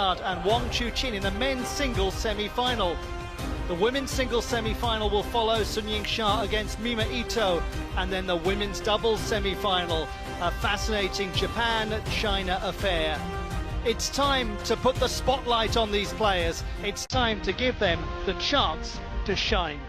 and Wang Chuqin in the men's singles semi-final. The women's singles semi-final will follow Sun Ying-sha against Mima Ito, and then the women's doubles semi-final, a fascinating Japan-China affair. It's time to put the spotlight on these players. It's time to give them the chance to shine.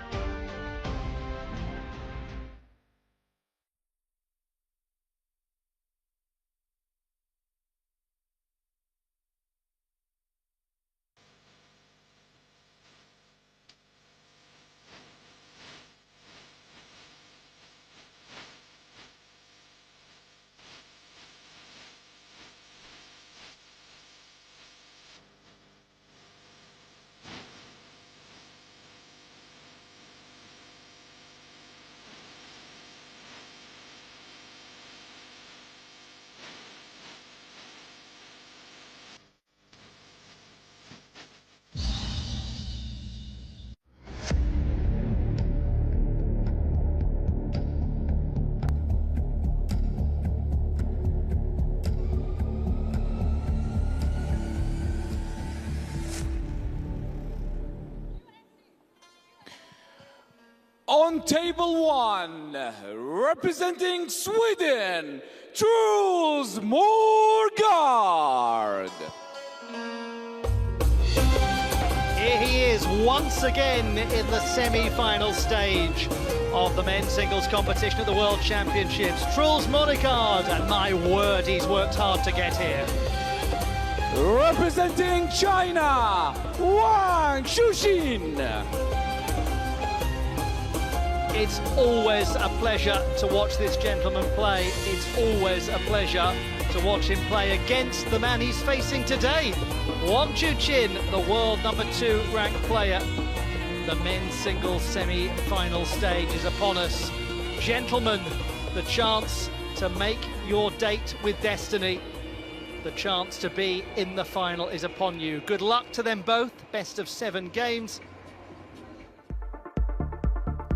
On table one, representing Sweden, Truls MOREGARD. Here he is once again in the semi-final stage of the men's singles competition at the World Championships. Truls MOREGARD, and my word, he's worked hard to get here. Representing China, WANG Chuqin. It's always a pleasure to watch this gentleman play. It's always a pleasure to watch him play against the man he's facing today. Wang Chuqin, the world #2 ranked player. The men's singles semi-final stage is upon us. Gentlemen, the chance to make your date with destiny. The chance to be in the final is upon you. Good luck to them both. Best of 7 games.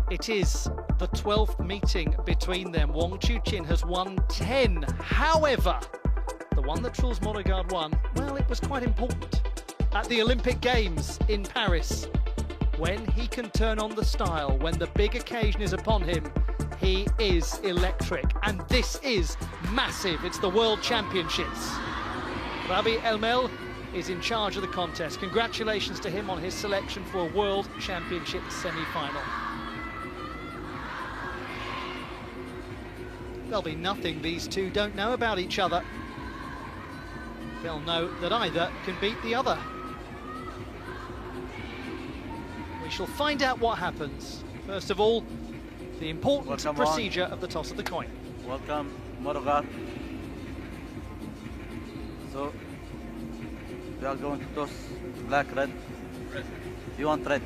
It is the 12th meeting between them. Wang Chuqin has won 10. However, the one that Truls MOREGARD won, well, it was quite important. At the Olympic Games in Paris, when he can turn on the style, when the big occasion is upon him, he is electric. And this is massive. It's the World Championships. Rabi Elmel is in charge of the contest. Congratulations to him on his selection for a World Championship semi-final. There'll be nothing these two don't know about each other. They'll know that either can beat the other. We shall find out what happens. First of all, the important procedure of the toss of the coin. Welcome, MOREGARD. So, we are going to toss black, red. Red. You want red,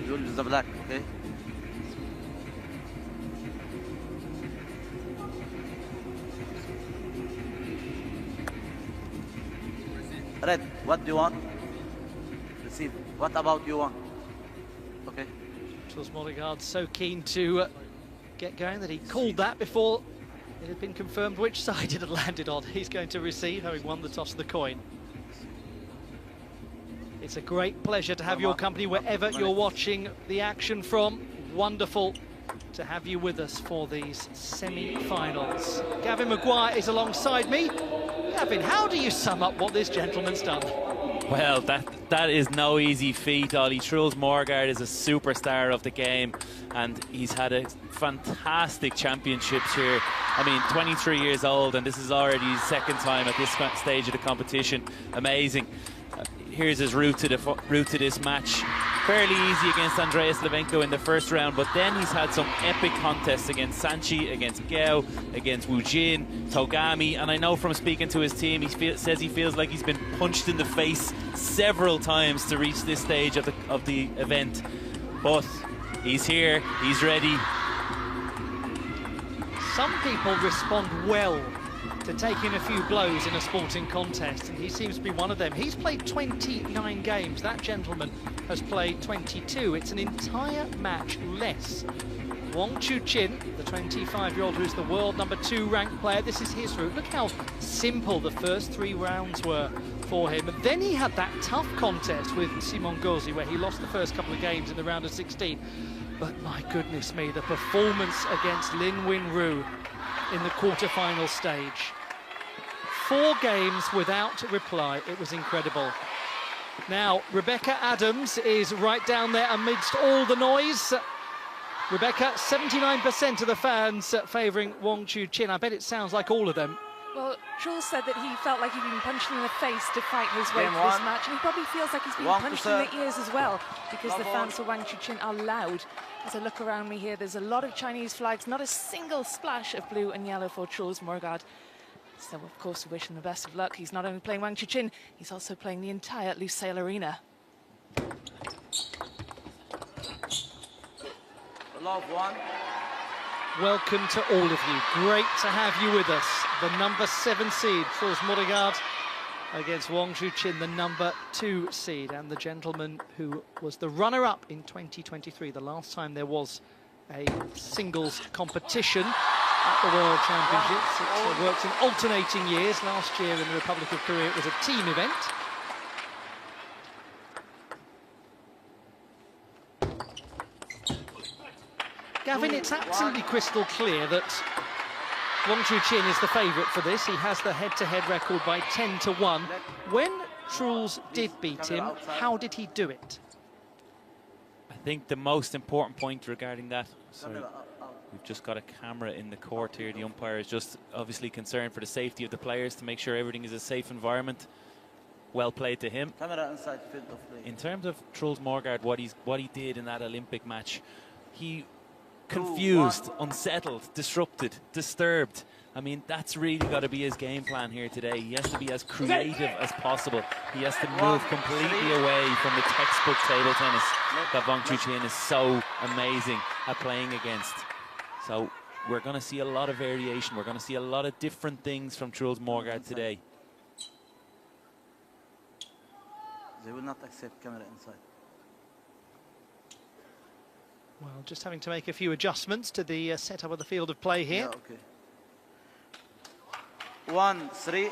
you will use the black, okay? Red, what do you want? Receive. What about you want? Okay. Truls MOREGARD so keen to get going that he called that before it had been confirmed which side it had landed on. He's going to receive, having won the toss of the coin. It's a great pleasure to have your company wherever you're watching the action from. Wonderful to have you with us for these semi-finals. Gavin Maguire is alongside me. Gavin, how do you sum up what this gentleman's done? Well, that is no easy feat, Ollie. Truls MOREGARD is a superstar of the game, and he's had a fantastic championships here. I mean, 23 years old, and this is already his 2nd time at this stage of the competition. Amazing. Here's his route to this match. Fairly easy against Andreas Levenko in the 1st round, but then he's had some epic contests against Sanchi, against Gao, against Wu Jin, Togami, and I know from speaking to his team, says he feels like he's been punched in the face several times to reach this stage of the event. But he's here, he's ready. Some people respond well to taking a few blows in a sporting contest, and he seems to be one of them. He's played 29 games. That gentleman has played 22. It's an entire match less. Wang Chuqin, the 25-year-old who's the world #2 ranked player, this is his route. Look how simple the first 3 rounds were for him. And then he had that tough contest with Simon Gauzy where he lost the first couple of games in the round of 16. But my goodness me, the performance against Lin Win-Ru in the quarter-final stage. 4 games without reply. It was incredible. Now, Rebecca Adams is right down there amidst all the noise. Rebecca, 79% of the fans favouring Wang Chuqin. I bet it sounds like all of them. Well, Truls said that he felt like he'd been punched in the face to fight his way Game to this one. match, and he probably feels like he's been One punched percent. in the ears as well, because the Love fans on. for Wang Chuqin are loud. As I look around me here, there's a lot of Chinese flags, not a single splash of blue and yellow for Truls MOREGARD. So, of course, we wish him the best of luck. He's not only playing Wang Chuqin, he's also playing the entire Lusail Arena. Love one. Welcome to all of you. Great to have you with us. The number 7 seed, Truls MOREGARD, against Wang Chuqin, the number 2 seed, and the gentleman who was the runner-up in 2023, the last time there was a singles competition at the World Championships. It works in alternating years. Last year in the Republic of Korea it was a team event. Gavin, it's absolutely crystal clear that Wang Chuqin is the favourite for this. He has the head-to-head record by 10-1. When Truls did beat him, how did he do it? I think the most important point regarding that, sorry, we've just got a camera in the court here. The umpire is just obviously concerned for the safety of the players to make sure everything is a safe environment. Well played to him. Camera inside field of play. In terms of Truls MOREGARD, what he did in that Olympic match, he confused, unsettled, disrupted, disturbed. I mean, that's really got to be his game plan here today. He has to be as creative as possible. He has to move completely away from the textbook table tennis that Wang Chuqin is so amazing at playing against. So we're going to see a lot of variation. We're going to see a lot of different things from Truls MOREGARD today. They will not accept camera inside. Well, just having to make a few adjustments to the setup of the field of play here. Yeah, okay. 1-3.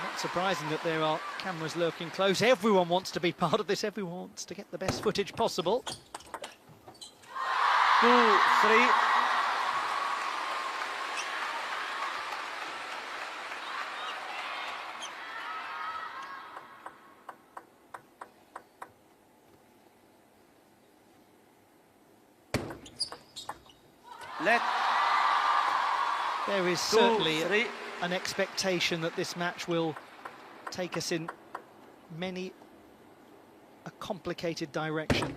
Not surprising that there are cameras lurking close. Everyone wants to be part of this. Everyone wants to get the best footage possible. 2-3. Let. There is certainly an expectation that this match will take us in a complicated direction.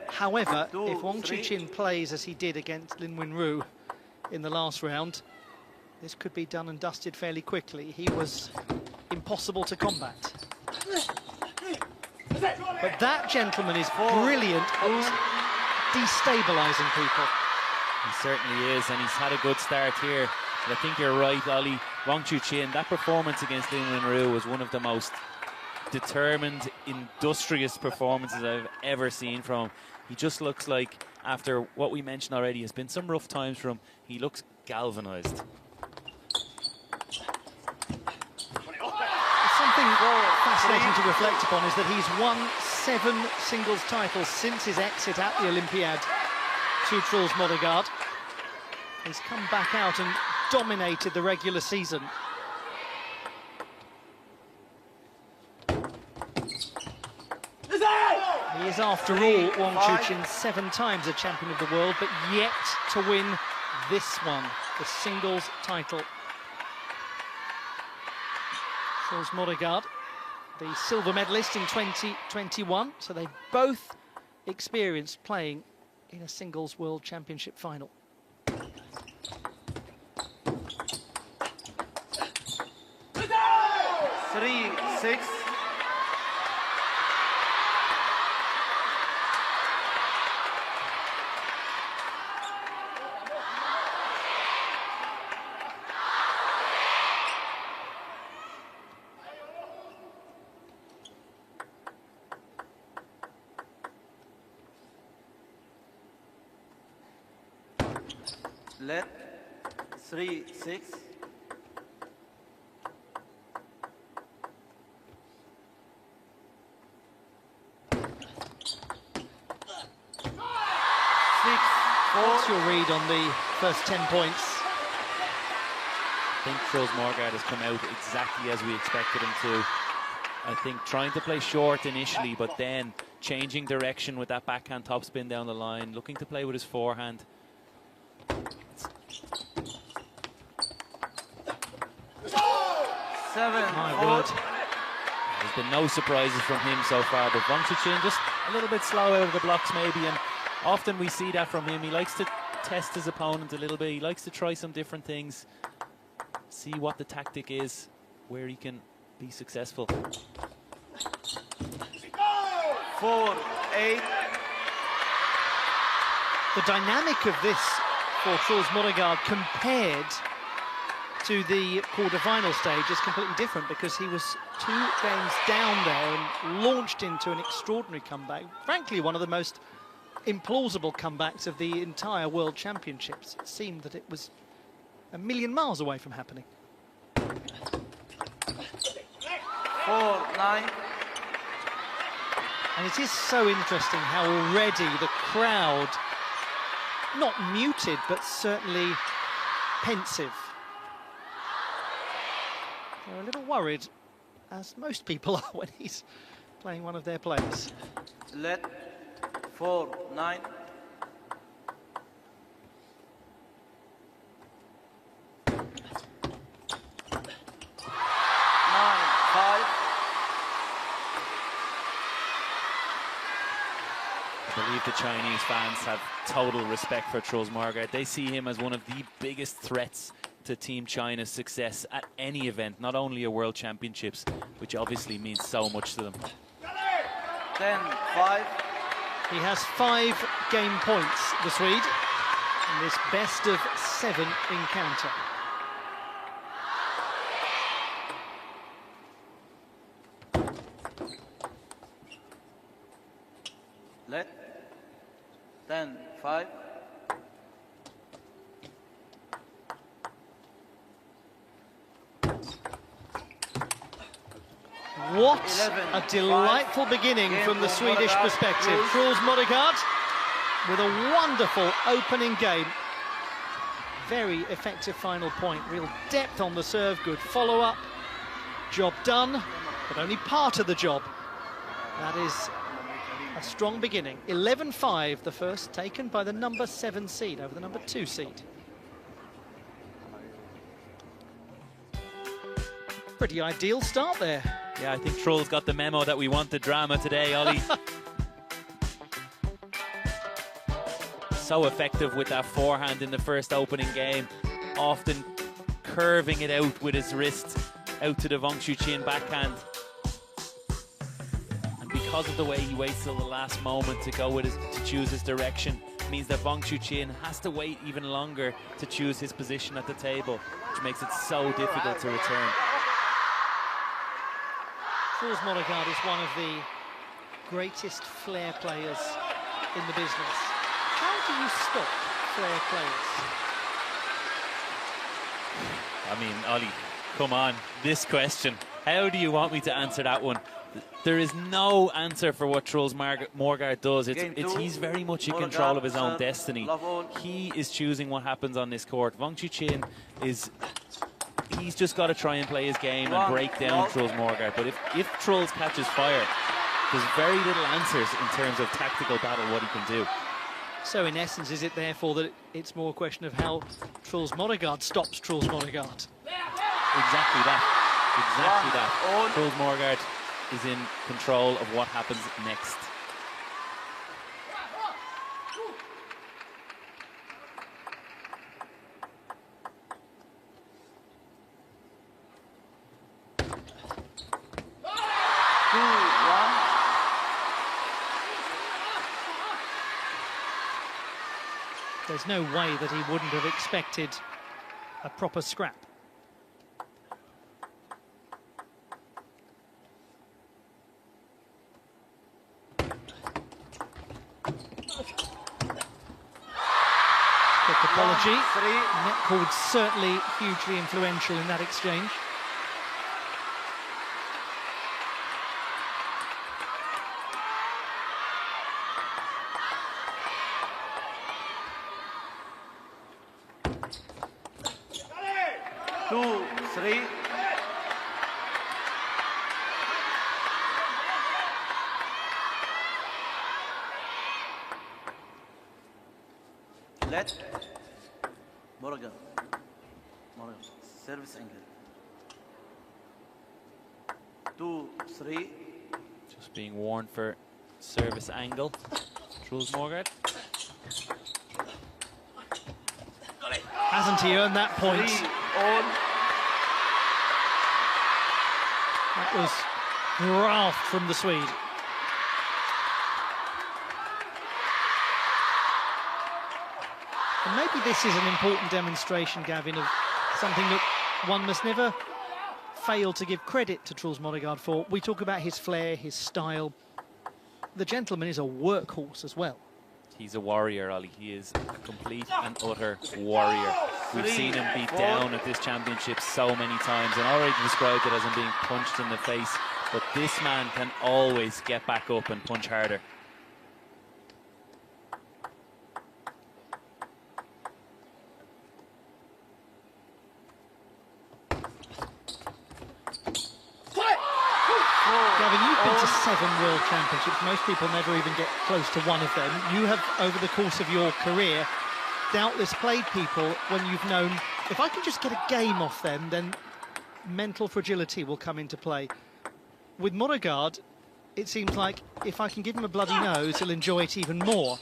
However, if Wang Chuqin plays as he did against Lin Win-Ru in the last round, this could be done and dusted fairly quickly. He was impossible to combat. But that gentleman is brilliant at destabilising people. He certainly is, and he's had a good start here. But I think you're right, Ollie. Wang Chuqin, that performance against Lin Win-Ru was one of the most determined, industrious performances I've ever seen from him. He just looks like, after what we mentioned already, has been some rough times for him, he looks galvanised. Something fascinating to reflect upon is that he's won 7 singles titles since his exit at the Olympiad to Truls MOREGARD. He's come back out and dominated the regular season. He is, after all, Wang Chuqin 7 times a champion of the world, but yet to win this one, the singles title. Truls MOREGARD, the silver medalist in 2021, so they both experienced playing in a singles world championship final. Three, 6. Let. 3, 6. What's your read on the first 10 points? I think Truls Morgard has come out exactly as we expected him to. I think trying to play short initially, but then changing direction with that backhand topspin down the line, looking to play with his forehand. My word. There's been no surprises from him so far, but Wang Chuqin just a little bit slow out of the blocks maybe, and often we see that from him. He likes to test his opponent a little bit. He likes to try some different things, see what the tactic is, where he can be successful. 4-8. The dynamic of this for Truls Moregard compared to the quarter-final stage is completely different, because he was 2 games down there and launched into an extraordinary comeback. Frankly, one of the most implausible comebacks of the entire World Championships. It seemed that it was a million miles away from happening. 4-9. And it is so interesting how already the crowd, not muted, but certainly pensive. They're a little worried, as most people are when he's playing one of their players. Let 4-9. 9-5. I believe the Chinese fans have total respect for Truls Morgard. They see him as one of the biggest threats to Team China's success at any event, not only a World Championships, which obviously means so much to them. 10-5. He has 5 game points, the Swede, in this best of 7 encounter. Let 10-5. What a delightful beginning from the Swedish perspective. Truls Moregard with a wonderful opening game. Very effective final point. Real depth on the serve, good follow-up. Job done, but only part of the job. That is a strong beginning. 11-5, the first taken by the number 7 seed over the number 2 seed. Pretty ideal start there. Yeah, I think Truls got the memo that we want the drama today, Ollie. So effective with that forehand in the first opening game, often curving it out with his wrist out to the Wang Chuqin backhand. And because of the way he waits till the last moment to go with to choose his direction, means that Wang Chuqin has to wait even longer to choose his position at the table, which makes it so difficult to return. Truls Moregard is one of the greatest flair players in the business. How do you stop flair players? I mean, Ollie, come on, this question. How do you want me to answer that one? There is no answer for what Truls Morgard does. He's very much in control of his own destiny. He is choosing what happens on this court. Wang Chuqin he's just got to try and play his game and break down Truls Morgard. But if Truls catches fire, there's very little answers in terms of tactical battle, what he can do. So in essence, is it therefore that it's more a question of how Truls Moregard stops Truls Moregard? Exactly that. Exactly that. Truls Morgard is in control of what happens next. There's no way that he wouldn't have expected a proper scrap. Quick apology. Net cord certainly hugely influential in that exchange. Let. MOREGARD. Service angle. 2, 3. Just being warned for service angle. Truls MOREGARD. Hasn't he earned that point? 3 all. That was graft from the Swede. And maybe this is an important demonstration, Gavin, of something that one must never fail to give credit to Truls MOREGARD for. We talk about his flair, his style. The gentleman is a workhorse as well. He's a warrior, Ollie. He is a complete and utter warrior. We've seen him beat down at this championship so many times, and already described it as him being punched in the face. But this man can always get back up and punch harder. Gavin, you've been to 7 World Championships. Most people never even get close to one of them. You have, over the course of your career, doubtless played people when you've known, if I can just get a game off them, then mental fragility will come into play. With MOREGARD, it seems like if I can give him a bloody nose, he'll enjoy it even more.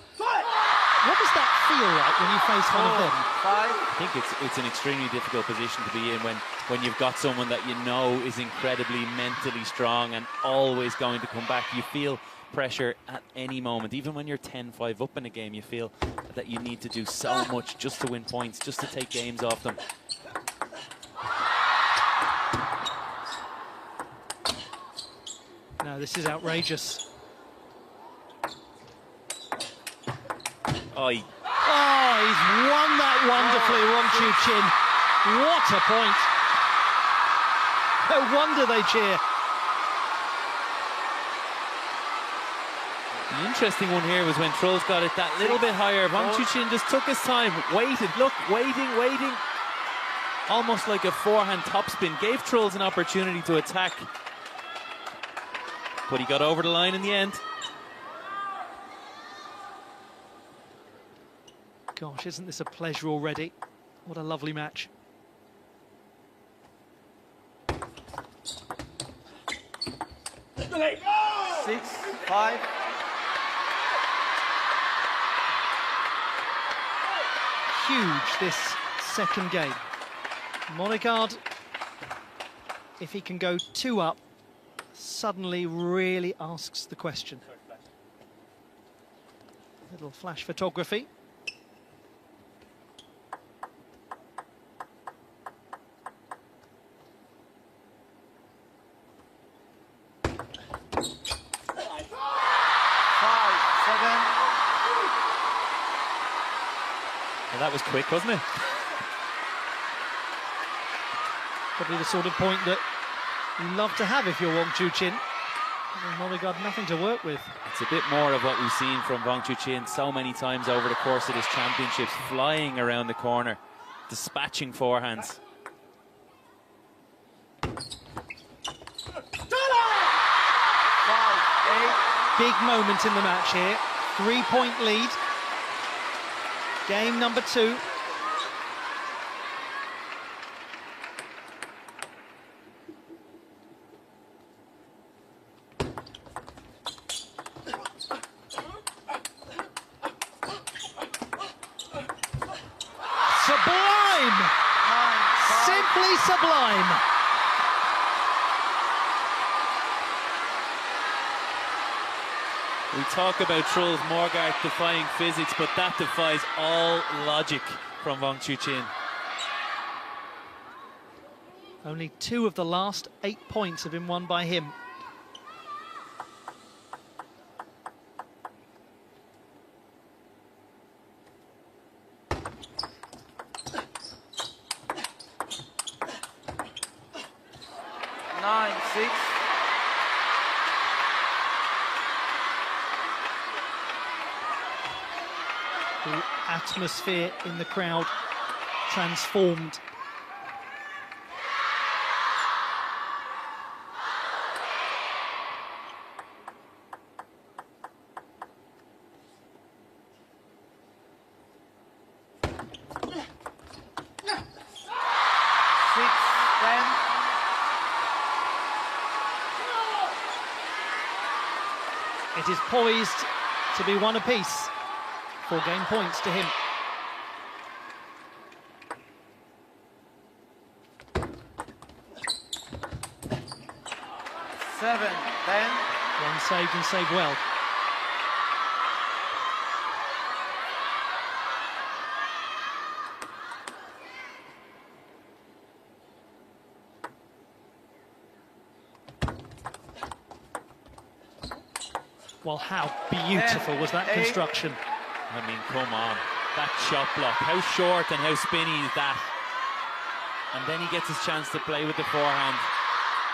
What does that feel like when you face one of them? I think it's an extremely difficult position to be in when you've got someone that you know is incredibly mentally strong and always going to come back. You feel pressure at any moment. Even when you're 10-5 up in a game, you feel that you need to do so much just to win points, just to take games off them. No, this is outrageous. Oh, he's won that wonderfully, Wang Chuqin. What a point. No wonder they cheer. the interesting one here was when Truls got it that little bit higher. Wang Chuqin just took his time, waited, look, waiting. Almost like a forehand topspin. Gave Truls an opportunity to attack. But he got over the line in the end. Gosh, isn't this a pleasure already? What a lovely match. Six, 5. Huge, this second game. MOREGARD, if he can go 2 up, suddenly really asks the question. Little flash photography. Well, that was quick, wasn't it? Probably the sort of point that you love to have if you're Wang Chuqin. MOREGARD nothing to work with. It's a bit more of what we've seen from Wang Chuqin so many times over the course of this championships, flying around the corner, dispatching forehands. 5, 8. Big moment in the match here. 3-point lead. Game number 2. Sublime! Simply sublime! We talk about Truls MOREGARD defying physics, but that defies all logic from Wang Chuqin. Only 2 of the last 8 points have been won by him. The atmosphere in the crowd transformed. It is poised to be one apiece. 4 game points to him. Seven, 10. One saved and saved well. Well, how beautiful was that construction? I mean, come on. That shot block, how short and how spinny is that? And then he gets his chance to play with the forehand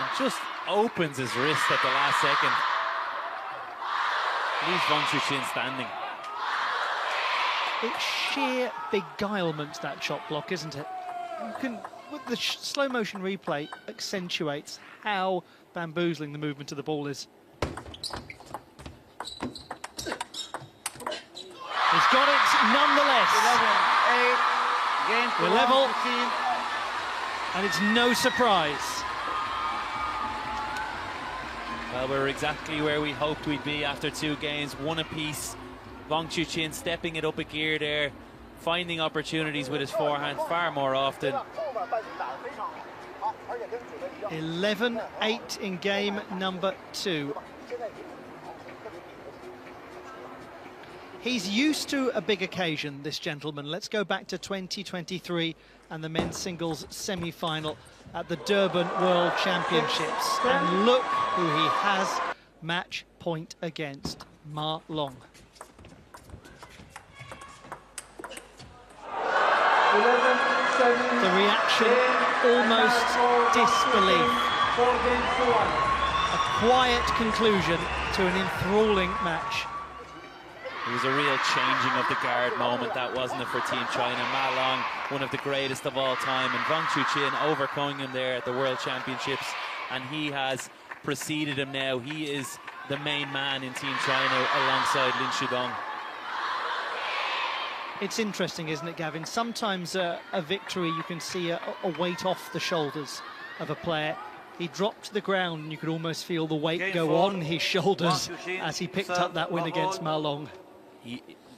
and just opens his wrist at the last second. Leaves Wang Chuqin standing. It's sheer beguilement, that shot block, isn't it? You can, with the slow motion replay, accentuates how bamboozling the movement of the ball is. He's got it nonetheless. 11, 8. Game to We're level. Wang Chuqin. And it's no surprise. Well, we're exactly where we hoped we'd be after 2 games, 1 apiece. Wang Chuqin stepping it up a gear there, finding opportunities with his forehand far more often. 11-8 in game number 2. He's used to a big occasion, this gentleman. Let's go back to 2023 and the men's singles semi-final at the Durban World Championships. And look who he has match point against, Ma Long. The reaction, almost disbelief. A quiet conclusion to an enthralling match. It was a real changing of the guard moment, that wasn't it, for Team China. Ma Long, one of the greatest of all time, and Wang Chuqin overcoming him there at the World Championships, and he has preceded him now. He is the main man in Team China alongside Lin Shudong. It's interesting, isn't it, Gavin? Sometimes a victory, you can see a weight off the shoulders of a player. He dropped to the ground and you could almost feel the weight go on his shoulders as he picked up that win against Ma Long.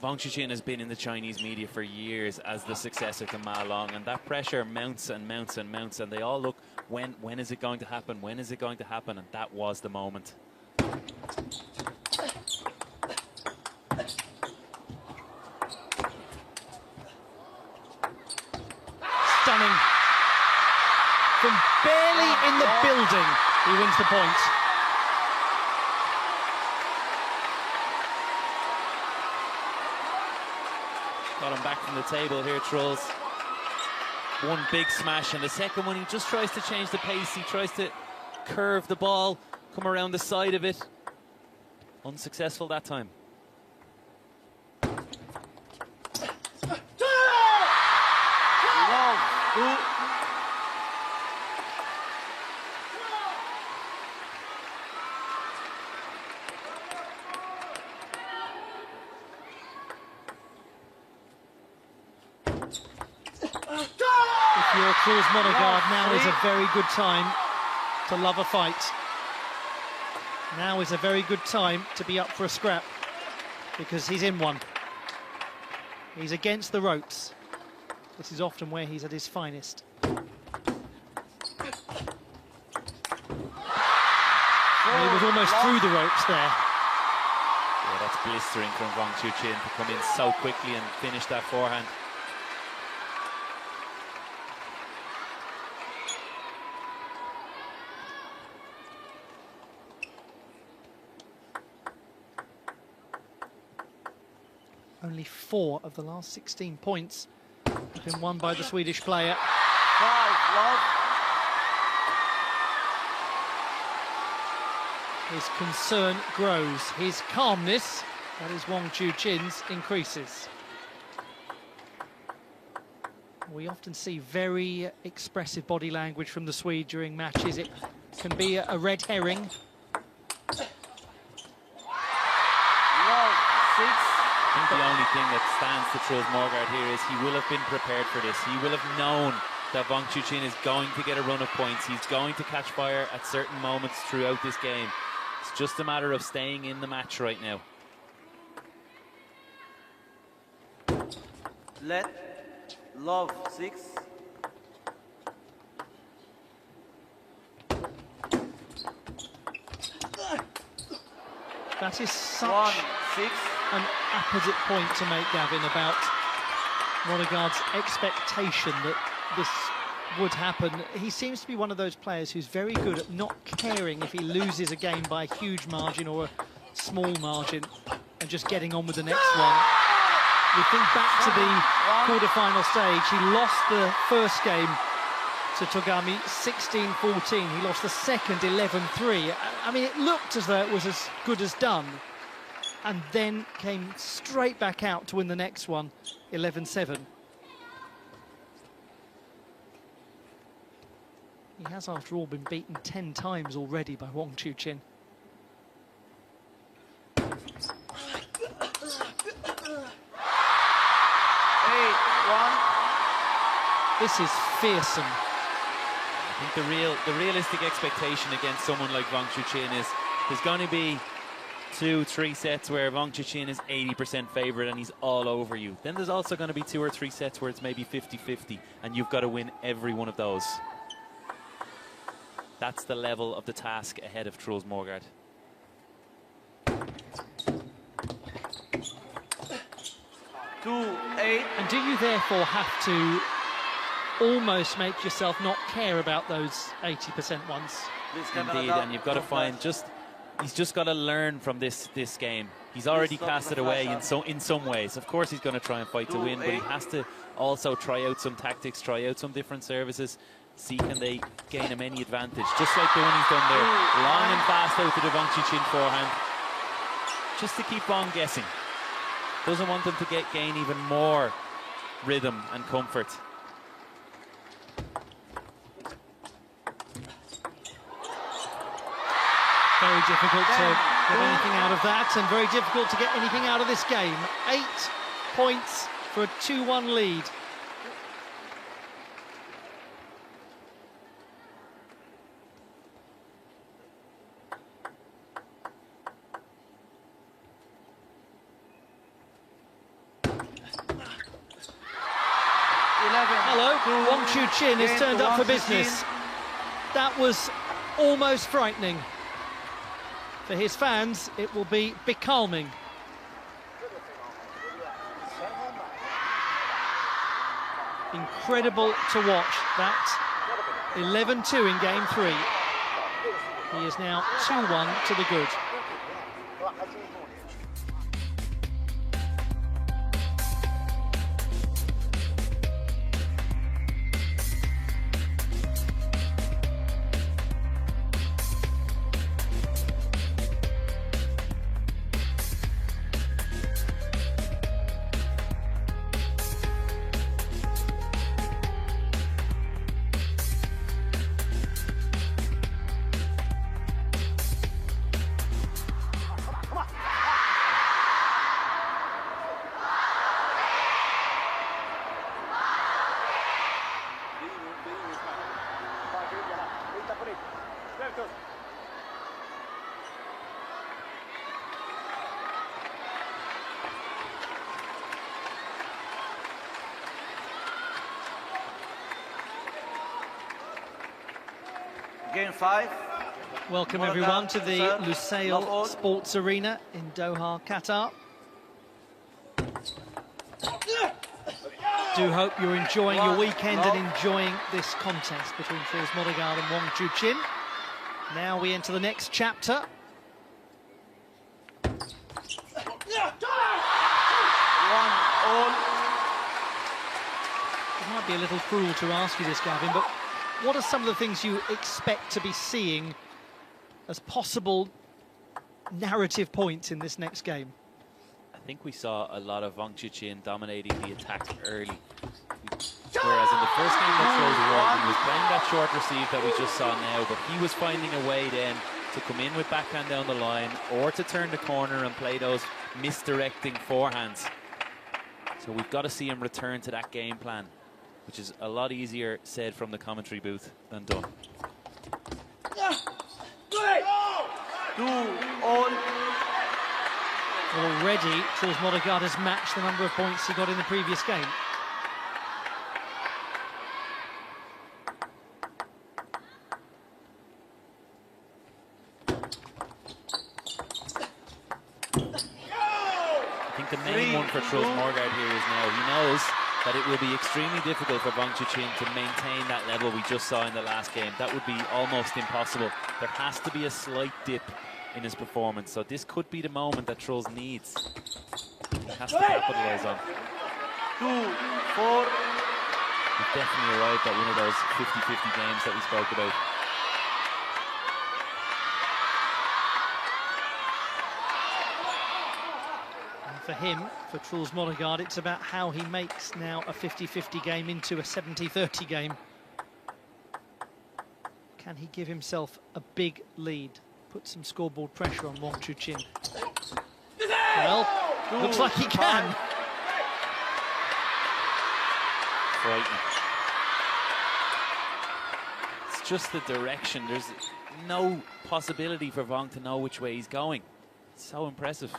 Wang Chuqin has been in the Chinese media for years as the successor to Ma Long, and that pressure mounts and mounts and mounts, and they all look, when is it going to happen? When is it going to happen? And that was the moment. Stunning. From barely in the building, he wins the point. Got him back from the table here, Truls. One big smash, and the second one he just tries to change the pace. He tries to curve the ball, come around the side of it. Unsuccessful that time. If you're Truls MOREGARD, now is a very good time to love a fight. Now is a very good time to be up for a scrap, because he's in one. He's against the ropes. This is often where he's at his finest. And he was almost through the ropes there. Yeah, that's blistering from Wang Chuqin to come in so quickly and finish that forehand. Only 4 of the last 16 points have been won by the Swedish player. 5, love. His concern grows. His calmness, that is Wang Chuqin's, increases. We often see very expressive body language from the Swede during matches. It can be a red herring. Love, 6. I think the only thing that stands to Truls MOREGARD here is he will have been prepared for this. He will have known that Wang Chuqin is going to get a run of points. He's going to catch fire at certain moments throughout this game. He's just a matter of staying in the match right now. Love 6. That is such 1, 6. an apposite point to make, Gavin, about MOREGARD's expectation that this would happen. He seems to be one of those players who's very good at not caring if he loses a game by a huge margin or a small margin and just getting on with the next one. We think back to the quarter-final stage. He lost the first game to Togami 16-14. He lost the second 11-3. I mean, it looked as though it was as good as done, and then came straight back out to win the next one 11-7. He has, after all, been beaten 10 times already by Wang Chuqin. This is fearsome. I think the realistic expectation against someone like Wang Chuqin is there's going to be 2-3 sets where Wang Chuqin is 80% favourite and he's all over you. Then there's also going to be 2 or 3 sets where it's maybe 50-50 and you've got to win every one of those. That's the level of the task ahead of Truls MOREGARD. And do you therefore have to almost make yourself not care about those 80% ones? Indeed, and you've got to find he's just got to learn from this game. He's already cast it away in some ways. Of course he's going to try and fight to win, but he has to also try out some tactics, try out some different services, see can they gain him any advantage. Just like the one he's done there, long and fast out to the Wang Chuqin forehand, just to keep on guessing. Doesn't want them to gain even more rhythm and comfort. Very difficult to get anything out of that, and very difficult to get anything out of this game. 8 points for a 2-1 lead. Hello, Wang Chuqin has turned up for business. That was almost frightening. For his fans, it will be becalming. Incredible to watch that 11-2 in game 3. He is now 2-1 to the good. Game 5. Welcome everyone to the Lusail Sports Arena in Doha, Qatar. Do hope you're enjoying your weekend and enjoying this contest between Truls MOREGARD and Wang Chuqin. Now we enter the next chapter. It might be a little cruel to ask you this, Gavin, but what are some of the things you expect to be seeing as possible narrative points in this next game? I think we saw a lot of Wang Chuqin dominating the attack early. Whereas in the first game that Truls won, he was playing that short receive that we just saw now, but he was finding a way then to come in with backhand down the line or to turn the corner and play those misdirecting forehands. So we've got to see him return to that game plan, which is a lot easier said from the commentary booth than done. 2 Well, already, Truls MOREGARD has matched the number of points he got in the previous game. I think the main one for Truls MOREGARD here is now he knows that it will be extremely difficult for Wang Chuqin to maintain that level we just saw in the last game. That would be almost impossible. There has to be a slight dip in his performance, so this could be the moment that Truls needs. He has to capitalize on. 2-4. He's definitely arrived at one of those 50-50 games that we spoke about. And for him, for Truls MOREGARD, it's about how he makes now a 50-50 game into a 70-30 game. Can he give himself a big lead? Put some scoreboard pressure on Wang Chuqin. Well, looks like he can. Frightening. It's just the direction. There's no possibility for Wang to know which way he's going. It's so impressive.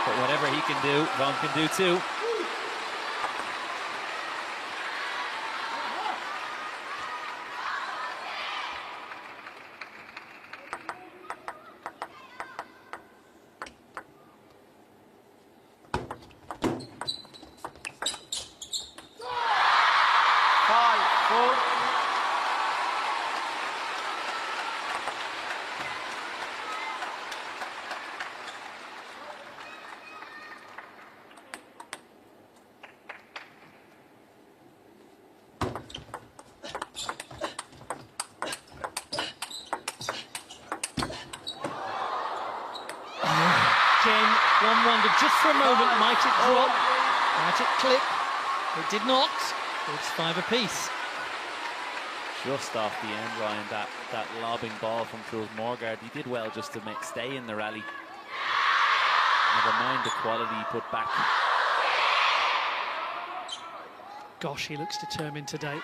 But whatever he can do, Wang can do too. One wondered just for a moment, might it drop? Might it clip? It did not. It's 5 apiece. Just off the end, Ryan, that lobbing ball from Truls MOREGARD. He did well just to stay in the rally. Never mind the quality he put back. Gosh, he looks determined today,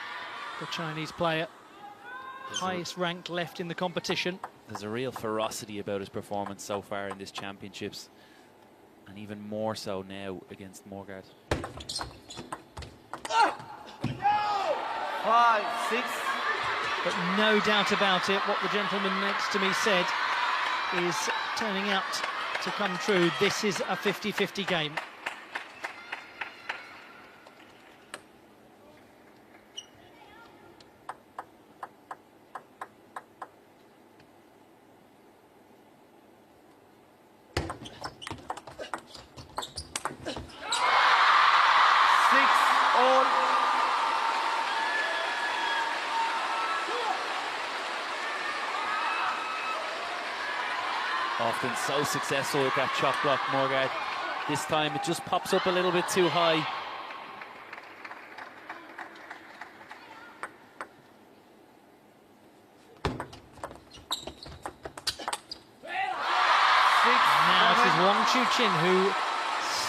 the Chinese player. Highest ranked left in the competition. There's a real ferocity about his performance so far in this championships, and even more so now against MOREGARD. 5-6. But no doubt about it, what the gentleman next to me said is turning out to come true. This is a 50-50 game. Often so successful with that chop block, MOREGARD. This time it just pops up a little bit too high. Now it is Wang Chuqin who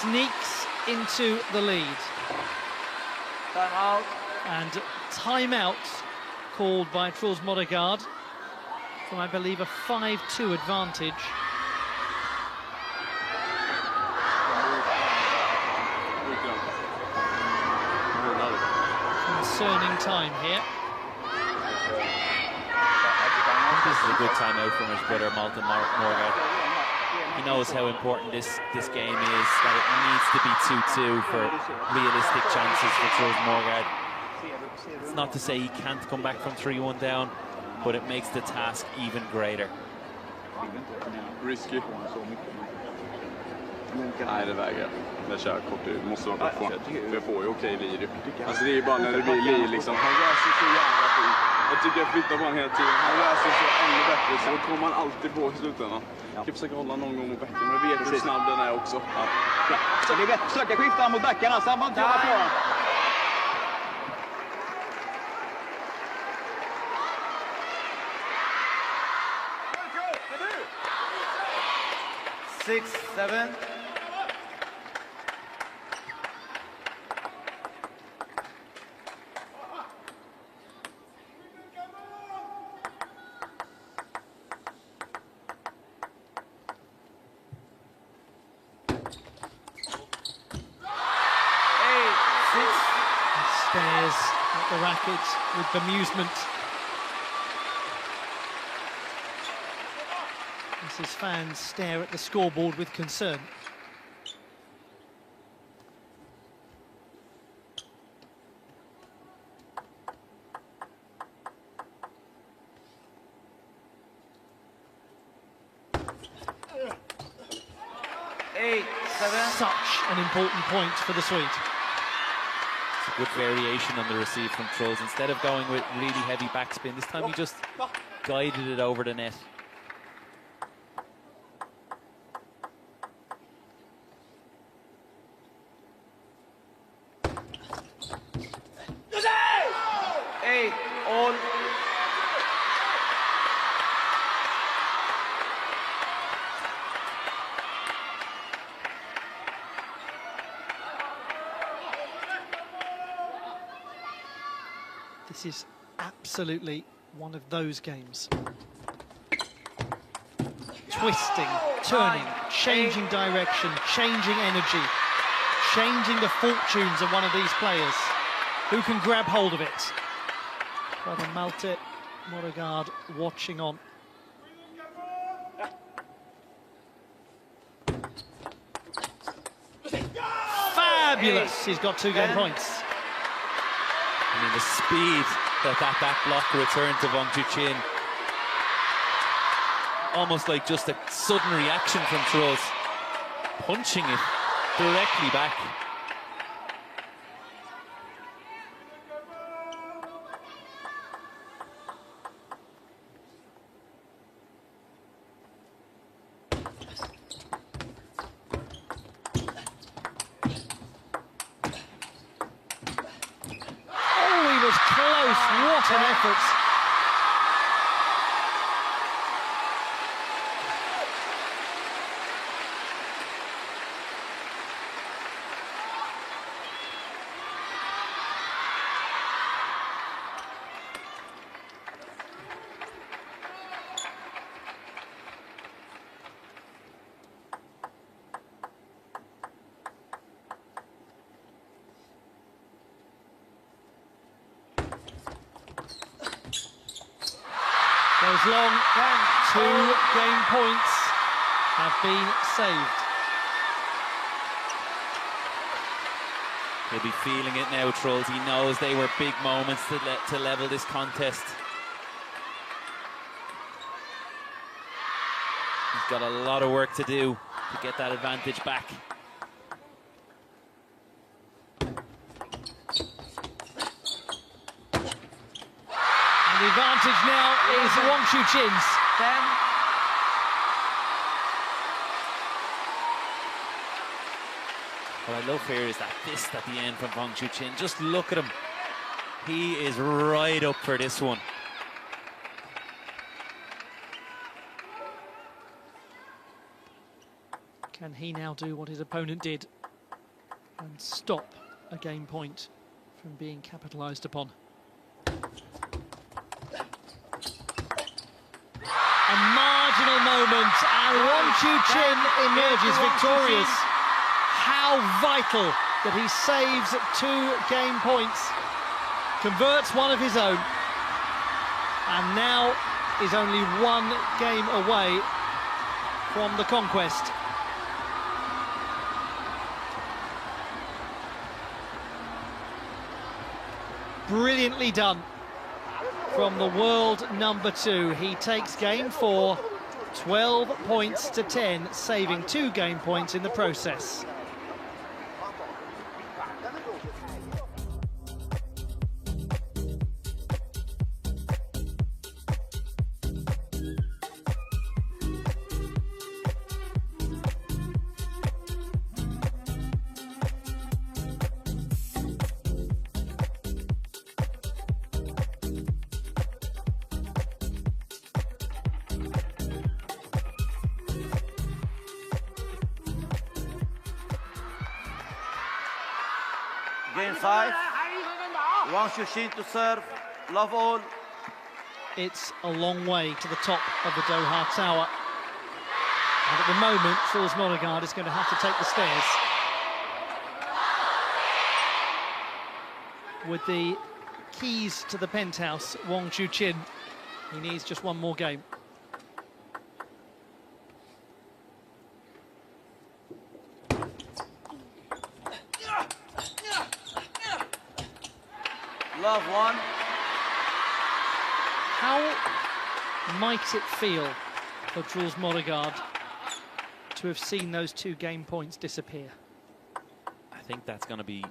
sneaks into the lead. Timeout. And timeout called by Truls MOREGARD from, I believe, a 5-2 advantage. Concerning time here. I think this is a good timeout from his brother, Malcolm MOREGARD. He knows how important this game is, that it needs to be 2-2 for realistic chances for Truls MOREGARD. It's not to say he can't come back from 3-1 down, but it makes the task even greater. Risky. Nej, det väger. Det kör kort ut. Måste vara kvar. För jag får ju okej lir. Alltså det är bara när det blir lir liksom. Han rör sig så jävla fint. Jag tycker jag flyttar på honom hela tiden. Han rör sig så ännu bättre, så då kommer man alltid på i slutändan. Jag kan försöka hålla någon gång mot bäcken, men jag vet hur snabb den är också. Ja. Så det är bättre. Försöka skifta mot bäckarna, så man inte jobbar på honom. 6-7. stares at the racket with bemusement as his fans stare at the scoreboard with concern. Such an important point for the Swede. It's a good variation on the receive from Truls. Instead of going with really heavy backspin, this time he just guided it over the net. All. This is absolutely one of those games. Twisting, turning, changing direction, changing energy, changing the fortunes of one of these players. Who can grab hold of it? Brother Malte MOREGARD watching on. Fabulous! He's got 2 game points. I mean, the speed that block returned to Wang Chuqin. Almost like just a sudden reaction from Truls, punching it directly back. What an effort. Goes long, 2 game points have been saved. He'll be feeling it now, Truls. He knows they were big moments to level this contest. He's got a lot of work to do to get that advantage back. The advantage now is Wang Chuqin's. What I love here is that fist at the end from Wang Chuqin. Just look at him. He is right up for this one. Can he now do what his opponent did and stop a game point from being capitalised upon? A marginal moment, and Wang Chuqin emerges victorious. How vital that he saves 2 game points, converts one of his own, and now is only 1 game away from the conquest. Brilliantly done from the world number 2. He takes game 4, 12 points to 10, saving 2 game points in the process. Game 5. Wang Chuqin to serve. Love all. It's a long way to the top of the DOHA Tower. And at the moment, Truls MOREGARD is going to have to take the stairs. with the keys to the penthouse, Wang Chuqin. He needs just one more game. Love one. How might it feel for Truls MOREGARD to have seen those 2 game points disappear? I think that's going to be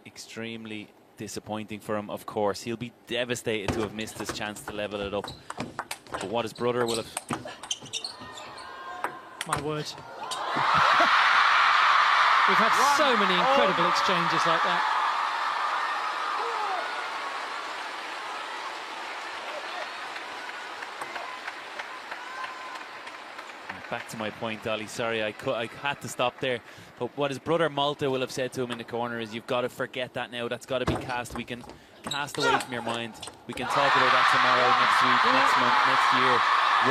extremely disappointing for him, of course. He'll be devastated to have missed his chance to level it up. But what his brother will have... My word. We've had so many incredible exchanges like that. Back to my point, Ollie. Sorry, I had to stop there. But what his brother Malta will have said to him in the corner is, you've got to forget that now. That's got to be cast. We can cast away from your mind. We can talk about that tomorrow, next week, next month, next year.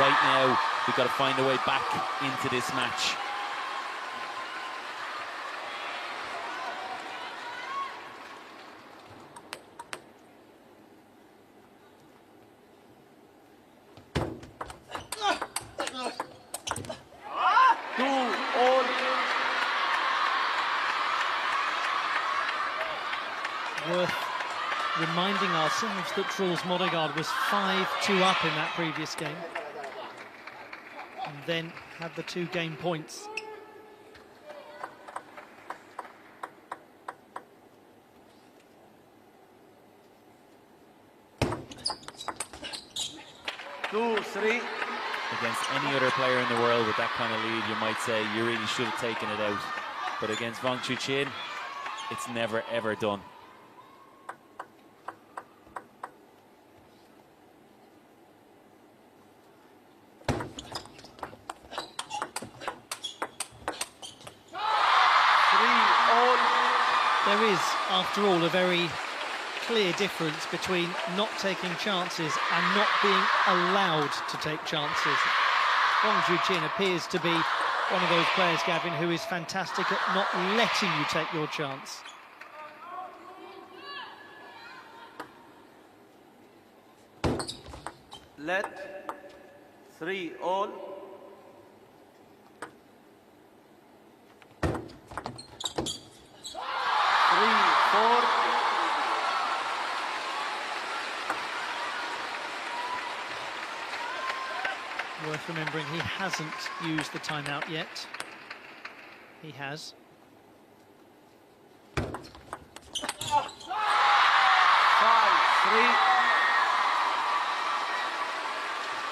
Right now, we've got to find a way back into this match. Worth reminding ourselves that Truls MOREGARD was 5-2 up in that previous game, and then had the 2 game points. Against any other player in the world with that kind of lead, you might say you really should have taken it out. But against Wang Chuqin, it's never ever done. There is, after all, a very clear difference between not taking chances and not being allowed to take chances. Wang Chuqin appears to be one of those players, Gavin, who is fantastic at not letting you take your chance. Let 3-all. Worth remembering, he hasn't used the timeout yet. He has. 5-3.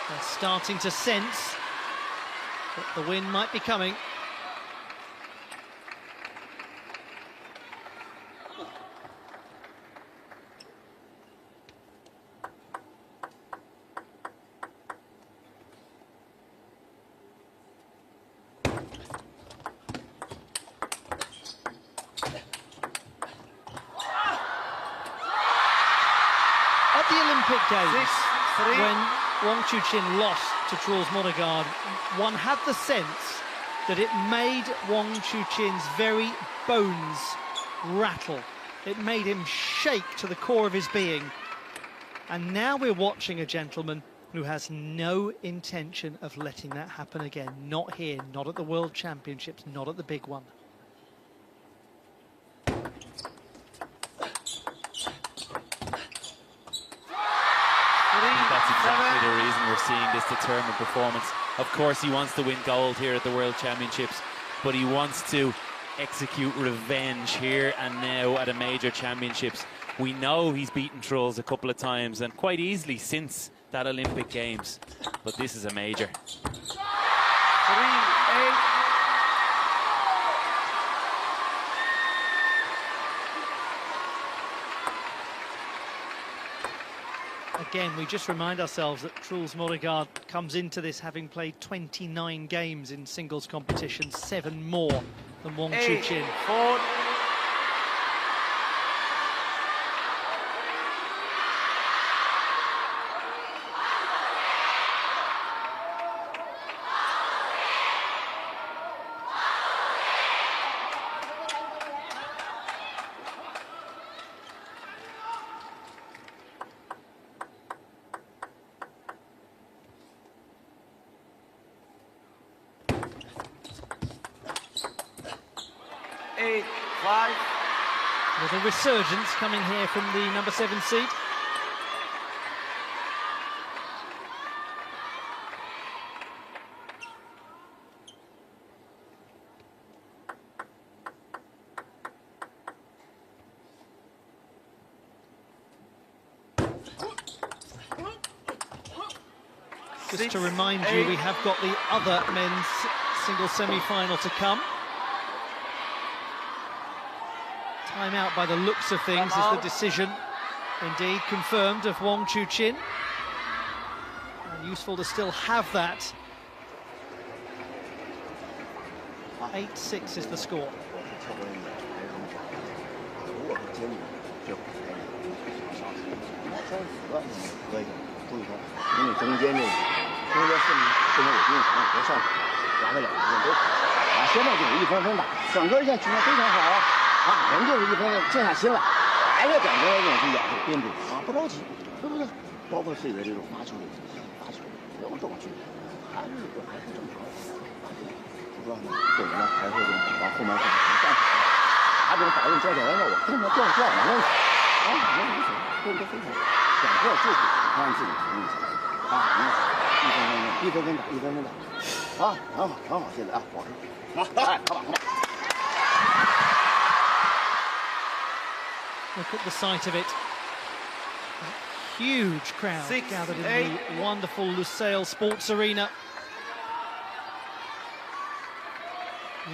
They're starting to sense that the win might be coming. At the Olympic Games, when Wang Chuqin lost to Truls MOREGARD, one had the sense that it made Wang Chuqin's very bones rattle. It made him shake to the core of his being. And now we're watching a gentleman who has no intention of letting that happen again. Not here, not at the World Championships, not at the big one. That's exactly the reason we're seeing this determined performance. Of course, he wants to win gold here at the World Championships, but he wants to execute revenge here and now at a major championships. We know he's beaten Truls a couple of times, and quite easily since that Olympic Games, but this is a major. 3-8. Again, we just remind ourselves that Truls MOREGARD comes into this having played 29 games in singles competition, 7 more than Wang Chuqin. 4. Little resurgence coming here from the number 7 seed. Just to remind you, we have got the other men's single semi-final to come. Timeout by the looks of things is the decision, indeed, confirmed of Wang Chuqin. And useful to still have that. 8-6 is the score. Look at the sight of it. A huge crowd gathered in the wonderful Lusail Sports Arena.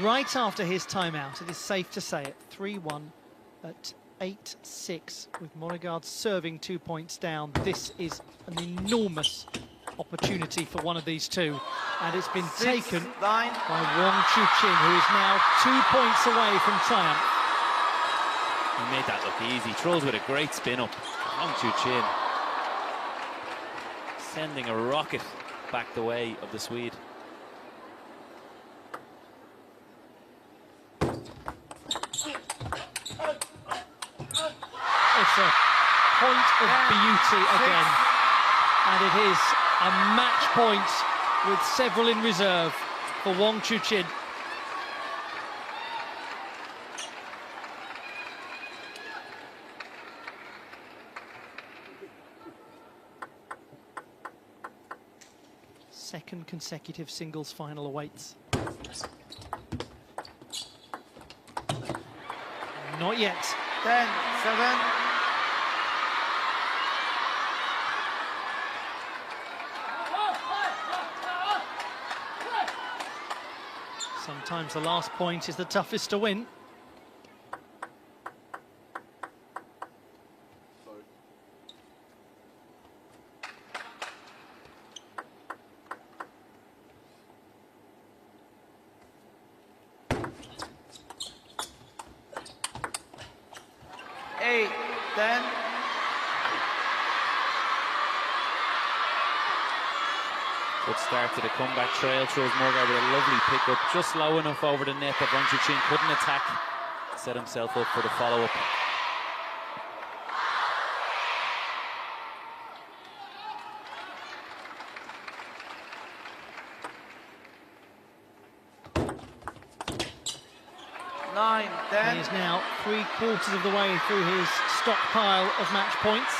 Right after his timeout, it is safe to say it, 3-1 at 8-6, with MOREGARD serving 2 points down. This is an enormous opportunity for one of these two, and it's been taken by Wang Chuqin, who is now 2 points away from triumph. He made that look easy. Truls with a great spin up. Wang Chuqin sending a rocket back the way of the Swede. It's a point of beauty again, and it is a match point with several in reserve for Wang Chuqin. Second consecutive singles final awaits. Not yet. 10-7. Sometimes the last point is the toughest to win. Good start to the comeback trail. Truls MOREGARD with a lovely pickup, just low enough over the net that Wang Chuqin couldn't attack. Set himself up for the follow-up. He is now 3/4 of the way through his stockpile of match points.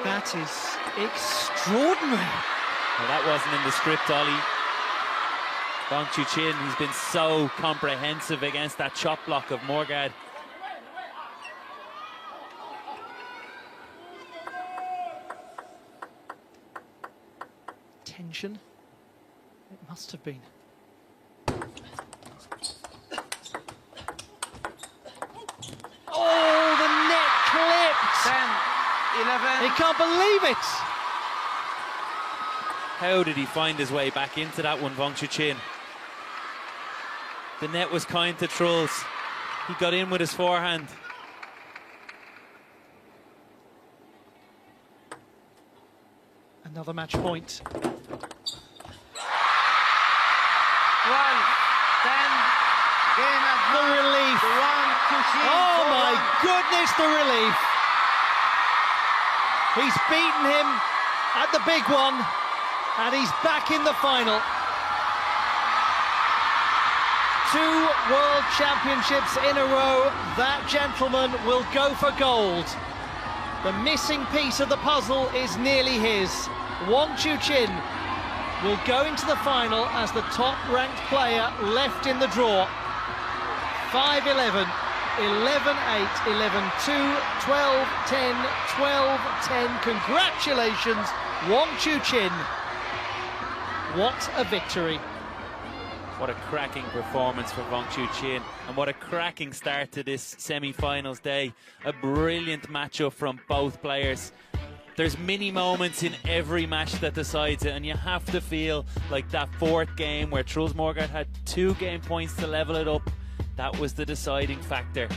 That is extraordinary. Well, that wasn't in the script, Ollie. Wang Chuqin, he's been so comprehensive against that chop block of MOREGARD. Tension. It must have been. Oh, the net clipped! 10-11. He can't believe it! How did he find his way back into that one, Wang Chuqin? The net was kind to Truls. He got in with his forehand. Another match point. 12-10. Game at The relief. Wang goodness, the relief. He's beaten him at the big one, and he's back in the final. 2 World Championships in a row. That gentleman will go for gold. The missing piece of the puzzle is nearly his. Wang Chuqin will go into the final as the top-ranked player left in the draw. 5-11, 11-8, 11-2, 12-10, 12-10. Congratulations, Wang Chuqin. What a victory. What a cracking performance for Wang Chuqin, and what a cracking start to this semi-finals day. A brilliant matchup from both players. There's mini moments in every match that decides it, and you have to feel like that 4th game where Truls MOREGARD had 2 game points to level it up. That was the deciding factor.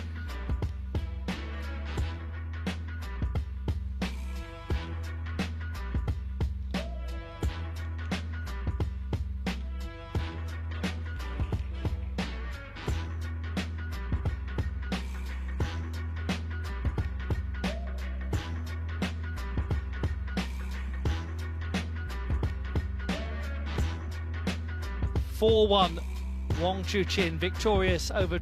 Wang Chuqin victorious over